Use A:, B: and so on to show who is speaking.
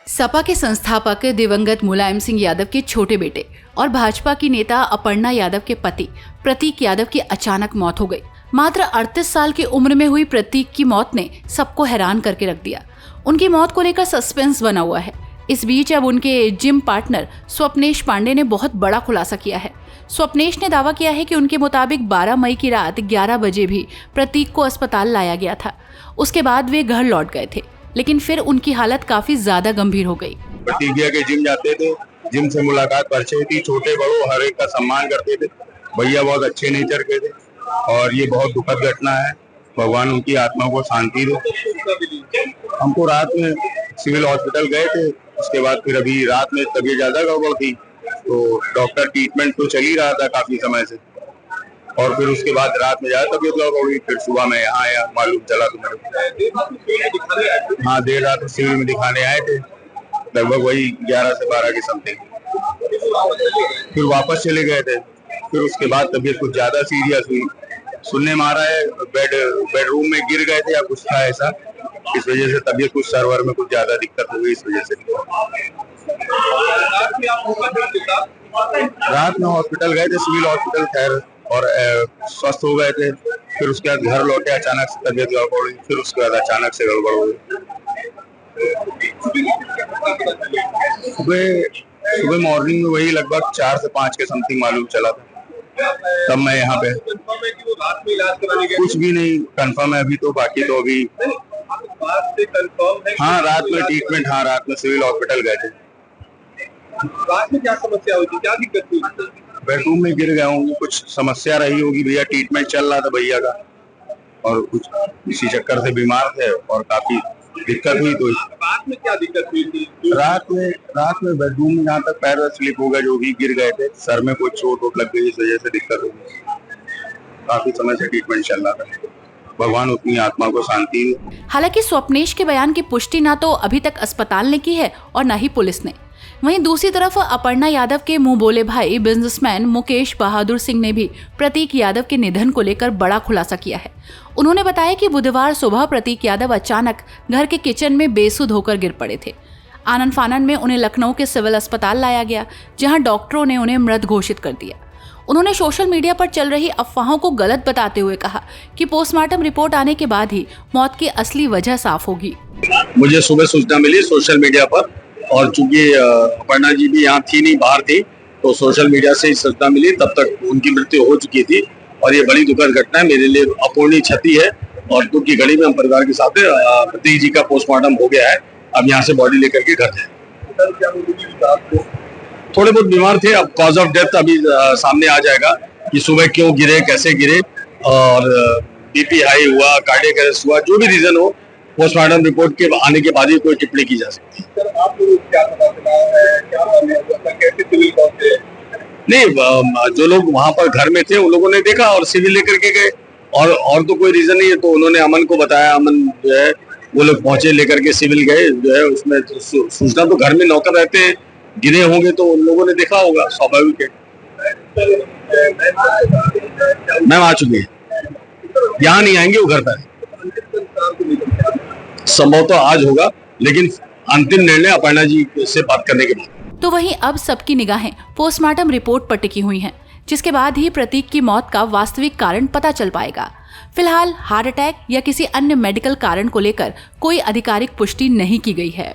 A: सपा के संस्थापक दिवंगत मुलायम सिंह यादव के छोटे बेटे और भाजपा की नेता अपर्णा यादव के पति प्रतीक यादव की अचानक मौत हो गई। मात्र 38 साल की उम्र में हुई प्रतीक की मौत ने सबको हैरान करके रख दिया। उनकी मौत को लेकर सस्पेंस बना हुआ है। इस बीच अब उनके जिम पार्टनर स्वप्नेश पांडे ने बहुत बड़ा खुलासा किया है। स्वप्नेश ने दावा किया है कि उनके मुताबिक 12 मई की रात 11 बजे भी प्रतीक को अस्पताल लाया गया था। उसके बाद वे घर लौट गए थे, लेकिन फिर उनकी हालत काफी ज्यादा गंभीर हो गई।
B: प्रतीक के जिम जाते थे, जिम से मुलाकात परिचय थी, छोटे बड़ों हर एक का सम्मान करते थे। भैया बहुत अच्छे नेचर के थे और ये बहुत दुखद घटना है। भगवान उनकी आत्मा को शांति दे। हमको रात में सिविल हॉस्पिटल गए थे, उसके बाद फिर अभी रात में तबीयत ज्यादा गड़बड़ थी तो डॉक्टर ट्रीटमेंट तो चल ही रहा था काफी समय से, और फिर उसके बाद रात में ज्यादा तबीयत गड़बड़ हुई। फिर सुबह में यहाँ आया, मालूम चला तुम्हारे। हाँ, देर रात सिविल में दिखाने आए थे, लगभग वही 11 से 12 के समथिंग। फिर वापस चले गए थे। फिर उसके बाद तबीयत कुछ ज्यादा सीरियस हुई। सुनने में आ रहा है बेडरूम में गिर गए थे या कुछ था ऐसा, इस वजह से तबीयत कुछ सर्वर में कुछ ज्यादा दिक्कत हो गई, इस वजह से रात में हॉस्पिटल गए थे, सिविल हॉस्पिटल खैर, और स्वस्थ हो गए थे। फिर उसके बाद घर लौटे, अचानक से तबीयत गड़बड़ हुई। फिर उसके बाद अचानक से गड़बड़ हो गई। सुबह मॉर्निंग में वही लगभग 4 से 5 के समथिंग मालूम चला था। तब मैं यहाँ पे कुछ भी नहीं कंफर्म है अभी तो, बाकी तो अभी हाँ रात में ट्रीटमेंट, हाँ रात में सिविल हॉस्पिटल गए थे।
C: रात में क्या समस्या हुई थी, क्या दिक्कत हुई?
B: बेडरूम में गिर गए होंगे, कुछ समस्या रही होगी। भैया ट्रीटमेंट चल रहा था भैया का, और कुछ इसी चक्कर से बीमार थे और काफी दिक्कत हुई। तो
C: रात में क्या दिक्कत हुई थी?
B: रात में बेडरूम में जहाँ तक पैर स्लिप हो गया, जो भी गिर गए थे, सर में कुछ चोट वोट लग गई, इस वजह से दिक्कत हो गई। काफी समय से ट्रीटमेंट चल रहा था। भगवान अपनी आत्मा को शांति दे।
A: हालांकि स्वप्नेश के बयान की पुष्टि ना तो अभी तक अस्पताल ने की है और न ही पुलिस ने। वहीं दूसरी तरफ अपर्णा यादव के मुंह बोले भाई बिजनेसमैन मुकेश बहादुर सिंह ने भी प्रतीक यादव के निधन को लेकर बड़ा खुलासा किया है। उन्होंने बताया कि बुधवार सुबह प्रतीक यादव अचानक घर के किचन में बेसुध होकर गिर पड़े थे। आनन फानन में उन्हें लखनऊ के सिविल अस्पताल लाया गया, जहां डॉक्टरों ने उन्हें मृत घोषित कर दिया। उन्होंने सोशल मीडिया पर चल रही अफवाहों को गलत बताते हुए कहा कि पोस्टमार्टम रिपोर्ट आने के बाद ही मौत की असली वजह साफ होगी।
D: मुझे सुबह सूचना मिली सोशल मीडिया पर, और चूंकि अपर्णा जी भी यहाँ थी नहीं, बाहर थी, तो सोशल मीडिया से ही सूचना मिली। तब तक उनकी मृत्यु हो चुकी थी और ये बड़ी दुखद घटना है, मेरे लिए अपूर्णीय क्षति है। और दुख की घड़ी में हम परिवार के साथ प्रतीक जी का पोस्टमार्टम हो गया है। अब यहाँ से बॉडी लेकर के घर जाए। थोड़े बहुत बीमार थे, अब कॉज ऑफ डेथ अभी सामने आ जाएगा कि सुबह क्यों गिरे, कैसे गिरे, और बीपी हाई हुआ, कार्डियक अरेस्ट हुआ, जो भी रीजन हो, पोस्टमार्टम रिपोर्ट के आने के बाद ही कोई टिप्पणी की जा सकती है। नहीं, जो लोग वहां पर घर में थे उन लोगों ने देखा और सिविल लेकर के गए, और तो कोई रीजन नहीं है। तो उन्होंने अमन को बताया, अमन जो है वो लोग पहुंचे, लेकर के सिविल गए। जो है उसमें तो सूचना तो घर में नौकर रहते हैं, गिरे होंगे तो उन लोगों ने देखा होगा, स्वाभाविक है। मैम आ चुके हैं, यहाँ नहीं आएंगे, वो घर पर संभवतः आज होगा, लेकिन अंतिम निर्णय अपर्णा जी से बात करने के बाद।
A: तो वहीं अब सबकी निगाहें पोस्टमार्टम रिपोर्ट पर टिकी हुई हैं, जिसके बाद ही प्रतीक की मौत का वास्तविक कारण पता चल पाएगा। फिलहाल हार्ट अटैक या किसी अन्य मेडिकल कारण को लेकर कोई आधिकारिक पुष्टि नहीं की गई है।